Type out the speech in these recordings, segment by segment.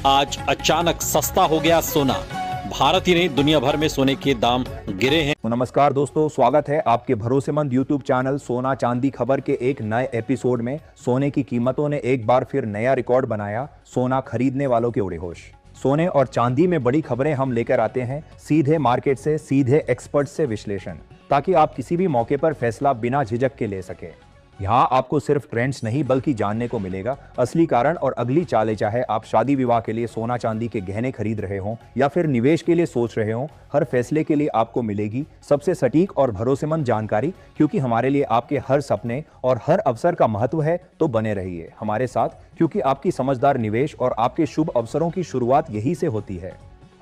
आज अचानक सस्ता हो गया सोना। भारत ही नहीं दुनिया भर में सोने के दाम गिरे हैं। तो नमस्कार दोस्तों, स्वागत है आपके भरोसेमंद YouTube चैनल सोना चांदी खबर के एक नए एपिसोड में। सोने की कीमतों ने एक बार फिर नया रिकॉर्ड बनाया, सोना खरीदने वालों के उड़े होश। सोने और चांदी में बड़ी खबरें हम लेकर आते हैं, सीधे मार्केट से, सीधे एक्सपर्ट से विश्लेषण, ताकि आप किसी भी मौके पर फैसला बिना झिझक के ले सके। यहाँ आपको सिर्फ ट्रेंड्स नहीं बल्कि जानने को मिलेगा असली कारण और अगली चालें। चाहे आप शादी विवाह के लिए सोना चांदी के गहने खरीद रहे हों या फिर निवेश के लिए सोच रहे हों, हर फैसले के लिए आपको मिलेगी सबसे सटीक और भरोसेमंद जानकारी। क्योंकि हमारे लिए आपके हर सपने और हर अवसर का महत्व है, तो बने रहिए हमारे साथ, क्योंकि आपकी समझदार निवेश और आपके शुभ अवसरों की शुरुआत यही से होती है।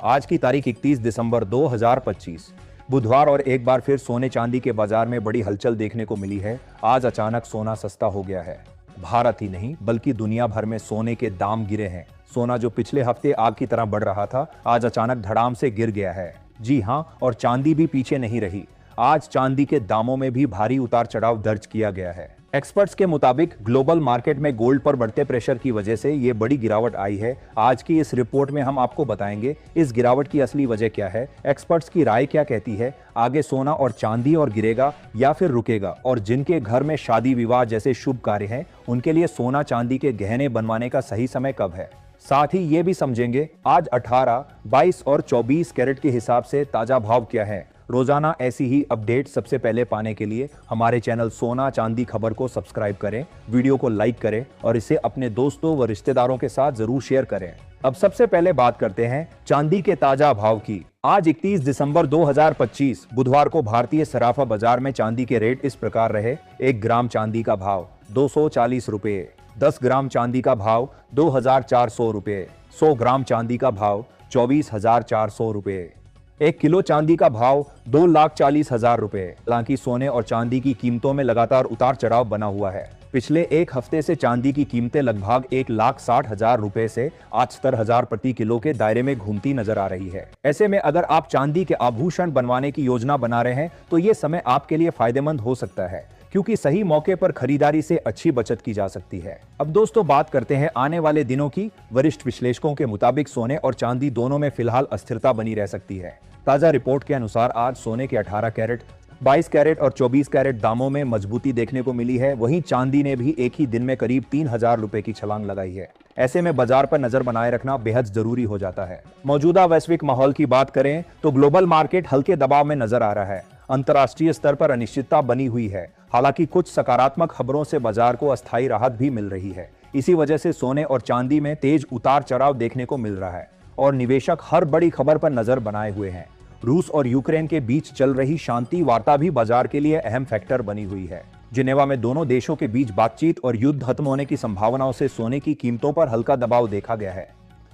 आज की तारीख 31 दिसंबर 2025 बुधवार, और एक बार फिर सोने चांदी के बाजार में बड़ी हलचल देखने को मिली है। आज अचानक सोना सस्ता हो गया है। भारत ही नहीं बल्कि दुनिया भर में सोने के दाम गिरे हैं। सोना जो पिछले हफ्ते आग की तरह बढ़ रहा था, आज अचानक धड़ाम से गिर गया है। जी हां, और चांदी भी पीछे नहीं रही। आज चांदी के दामों में भी भारी उतार चढ़ाव दर्ज किया गया है। एक्सपर्ट्स के मुताबिक ग्लोबल मार्केट में गोल्ड पर बढ़ते प्रेशर की वजह से ये बड़ी गिरावट आई है। आज की इस रिपोर्ट में हम आपको बताएंगे इस गिरावट की असली वजह क्या है, एक्सपर्ट्स की राय क्या कहती है, आगे सोना और चांदी और गिरेगा या फिर रुकेगा, और जिनके घर में शादी विवाह जैसे शुभ कार्य हैं, उनके लिए सोना चांदी के गहने बनवाने का सही समय कब है। साथ ही ये भी समझेंगे आज 18, 22 और 24 कैरेट के हिसाब से ताजा भाव क्या है। रोजाना ऐसी ही अपडेट सबसे पहले पाने के लिए हमारे चैनल सोना चांदी खबर को सब्सक्राइब करें, वीडियो को लाइक करें और इसे अपने दोस्तों व रिश्तेदारों के साथ जरूर शेयर करें। अब सबसे पहले बात करते हैं चांदी के ताजा भाव की। आज 31 दिसंबर 2025 बुधवार को भारतीय सराफा बाजार में चांदी के रेट इस प्रकार रहे। 1 ग्राम चांदी का भाव 240 रुपए, 10 ग्राम चांदी का भाव 2400 रुपए, 100 ग्राम चांदी का भाव 24,400 रुपए, 1 किलो चांदी का भाव 2,40,000 रुपए। हालांकि सोने और चांदी की कीमतों में लगातार उतार चढ़ाव बना हुआ है। पिछले एक हफ्ते से चांदी की कीमतें लगभग 1,60,000 रुपए से 78,000 प्रति किलो के दायरे में घूमती नजर आ रही है। ऐसे में अगर आप चांदी के आभूषण बनवाने की योजना बना रहे हैं, तो ये समय आपके लिए फायदेमंद हो सकता है, क्योंकि सही मौके पर खरीदारी से अच्छी बचत की जा सकती है। अब दोस्तों बात करते हैं आने वाले दिनों की। वरिष्ठ विश्लेषकों के मुताबिक सोने और चांदी दोनों में फिलहाल अस्थिरता बनी रह सकती है। ताजा रिपोर्ट के अनुसार आज सोने के 18 कैरेट, 22 कैरेट और 24 कैरेट दामों में मजबूती देखने को मिली है। वहीं चांदी ने भी एक ही दिन में करीब 3,000 रुपए की छलांग लगाई है। ऐसे में बाजार पर नजर बनाए रखना बेहद जरूरी हो जाता है। मौजूदा वैश्विक माहौल की बात करें तो ग्लोबल मार्केट हल्के दबाव में नजर आ रहा है। अंतर्राष्ट्रीय स्तर पर अनिश्चितता बनी हुई है। हालांकि कुछ सकारात्मक खबरों से बाजार को अस्थायी राहत भी मिल रही है। इसी वजह से सोने और चांदी में तेज उतार चढ़ाव देखने को मिल रहा है और निवेशक हर बड़ी खबर पर नजर बनाए हुए हैं। रूस और यूक्रेन के बीच चल रही शांति वार्ता भी बाजार के लिए अहम फैक्टर बनी हुई है। जिनेवा में दोनों देशों के बीच बातचीत और युद्ध खत्म होने की संभावनाओं से सोने की कीमतों पर हल्का दबाव देखा गया है,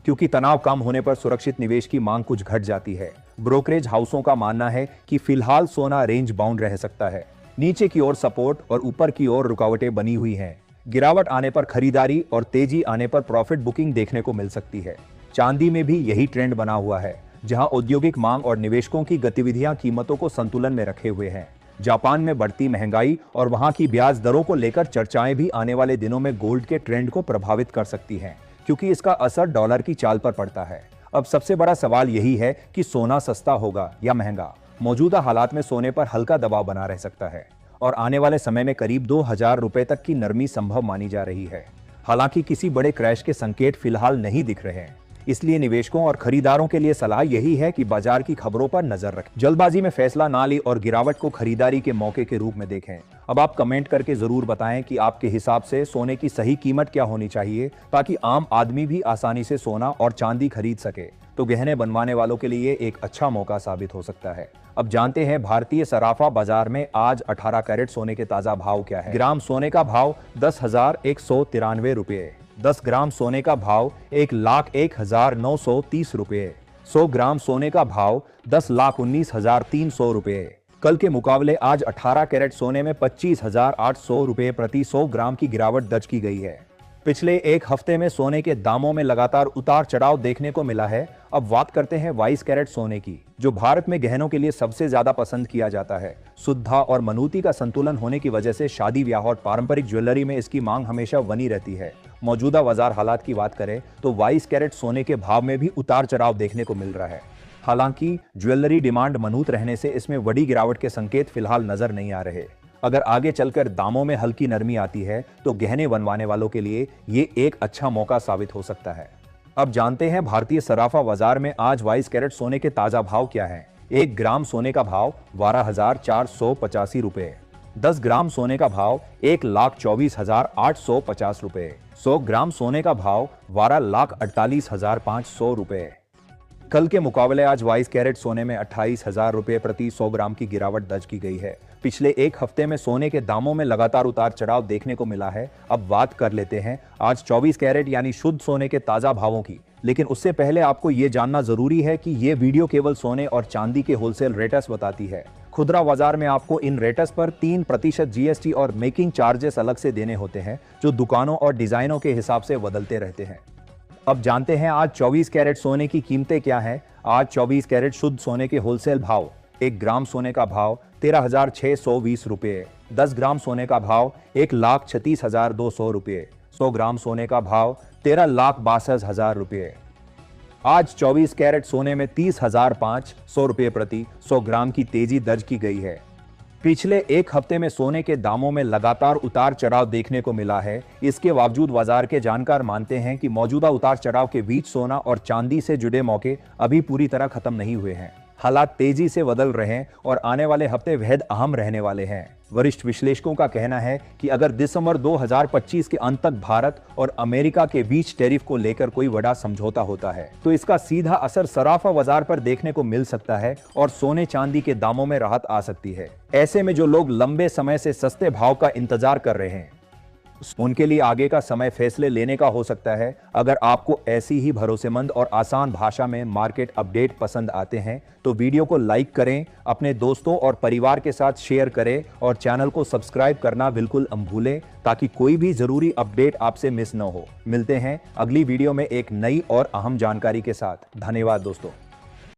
क्योंकि तनाव कम होने पर सुरक्षित निवेश की मांग कुछ घट जाती है। ब्रोकरेज हाउसों का मानना है कि फिलहाल सोना रेंज बाउंड रह सकता है। नीचे की ओर सपोर्ट और ऊपर की ओर रुकावटें बनी हुई हैं। गिरावट आने पर खरीदारी और तेजी आने पर प्रॉफिट बुकिंग देखने को मिल सकती है। चांदी में भी यही ट्रेंड बना हुआ है, जहां औद्योगिक मांग और निवेशकों की गतिविधियां कीमतों को संतुलन में रखे हुए हैं। जापान में बढ़ती महंगाई और वहां की ब्याज दरों को लेकर चर्चाएं भी आने वाले दिनों में गोल्ड के ट्रेंड को प्रभावित कर सकती हैं, क्योंकि इसका असर डॉलर की चाल पर पड़ता है। अब सबसे बड़ा सवाल यही है कि सोना सस्ता होगा या महंगा। मौजूदा हालात में सोने पर हल्का दबाव बना रह सकता है और आने वाले समय में करीब 2,000 रुपए तक की नरमी संभव मानी जा रही है। हालांकि किसी बड़े क्रैश के संकेत फिलहाल नहीं दिख रहे हैं, इसलिए निवेशकों और खरीदारों के लिए सलाह यही है कि बाजार की खबरों पर नजर रखें, जल्दबाजी में फैसला ना लें और गिरावट को खरीदारी के मौके के रूप में देखें। अब आप कमेंट करके जरूर बताएं कि आपके हिसाब से सोने की सही कीमत क्या होनी चाहिए, ताकि आम आदमी भी आसानी से सोना और चांदी खरीद सके। तो गहने बनवाने वालों के लिए एक अच्छा मौका साबित हो सकता है। अब जानते हैं भारतीय सराफा बाजार में आज 18 कैरेट सोने के ताजा भाव क्या है। ग्राम सोने का भाव 10,193 रुपए, 10 ग्राम सोने का भाव 1,01,930 रुपए, 100 ग्राम सोने का भाव 10,19,300 रुपए। कल के मुकाबले आज 18 कैरेट सोने में 25,800 रुपए प्रति 100 ग्राम की गिरावट दर्ज की गई है। पिछले एक हफ्ते में सोने के दामों में लगातार उतार चढ़ाव देखने को मिला है। अब बात करते हैं 22 कैरेट सोने की, जो भारत में गहनों के लिए सबसे ज्यादा पसंद किया जाता है। शुद्धता और मनुती का संतुलन होने की वजह से शादी ब्याह और पारंपरिक ज्वेलरी में इसकी मांग हमेशा बनी रहती है। मौजूदा बाजार हालात की बात करें तो 22 कैरेट सोने के भाव में भी उतार चढ़ाव देखने को मिल रहा है। हालांकि ज्वेलरी डिमांड मजबूत रहने से इसमें बड़ी गिरावट के संकेत फिलहाल नजर नहीं आ रहे। अगर आगे चलकर दामों में हल्की नरमी आती है तो गहने बनवाने वालों के लिए ये एक अच्छा मौका साबित हो सकता है। अब जानते हैं भारतीय सराफा बाजार में आज 22 कैरेट सोने के ताजा भाव क्या हैं। 1 ग्राम सोने का भाव 12,485 रुपए, 10 ग्राम सोने का भाव 1,24,850 रुपए, 100 ग्राम सोने का भाव 12,48,500 रुपए। कल के मुकाबले आज 22 कैरेट सोने में 28,000 रुपए प्रति 100 ग्राम की गिरावट दर्ज की गई है। पिछले एक हफ्ते में सोने के दामों में लगातार उतार चढ़ाव देखने को मिला है। अब बात कर लेते हैं आज 24 कैरेट यानी शुद्ध सोने के ताजा भावों की। लेकिन उससे पहले आपको ये जानना जरूरी है कि ये वीडियो केवल सोने और चांदी के होलसेल रेट्स बताती है। खुदरा बाजार में आपको इन रेट्स पर 3% जीएसटी और मेकिंग चार्जेस अलग से देने होते हैं, जो दुकानों और डिजाइनों के हिसाब से बदलते रहते हैं। अब जानते हैं आज 24 कैरेट सोने की कीमतें क्या हैं। आज 24 कैरेट शुद्ध सोने के होलसेल भाव: 1 ग्राम सोने का भाव 13,620 रुपये, 10 ग्राम सोने का भाव 1,36,200 रुपये, 100 ग्राम सोने का भाव 13,62,000 रुपये। आज 24 कैरेट सोने में 30,500 रुपये प्रति 100 ग्राम की तेजी दर्ज की गई है। पिछले एक हफ्ते में सोने के दामों में लगातार उतार चढ़ाव देखने को मिला है। इसके बावजूद बाजार के जानकार मानते हैं कि मौजूदा उतार चढ़ाव के बीच सोना और चांदी से जुड़े मौके अभी पूरी तरह खत्म नहीं हुए हैं। हालात तेजी से बदल रहे हैं और आने वाले हफ्ते बेहद अहम रहने वाले हैं। वरिष्ठ विश्लेषकों का कहना है कि अगर दिसंबर 2025 के अंत तक भारत और अमेरिका के बीच टैरिफ को लेकर कोई बड़ा समझौता होता है तो इसका सीधा असर सराफा बाजार पर देखने को मिल सकता है और सोने चांदी के दामों में राहत आ सकती है। ऐसे में जो लोग लंबे समय से सस्ते भाव का इंतजार कर रहे हैं उनके लिए आगे का समय फैसले लेने का हो सकता है। अगर आपको ऐसी ही भरोसेमंद और आसान भाषा में मार्केट अपडेट पसंद आते हैं तो वीडियो को लाइक करें, अपने दोस्तों और परिवार के साथ शेयर करें और चैनल को सब्सक्राइब करना बिल्कुल न भूलें ताकि कोई भी जरूरी अपडेट आपसे मिस न हो। मिलते हैं अगली वीडियो में एक नई और अहम जानकारी के साथ। धन्यवाद दोस्तों।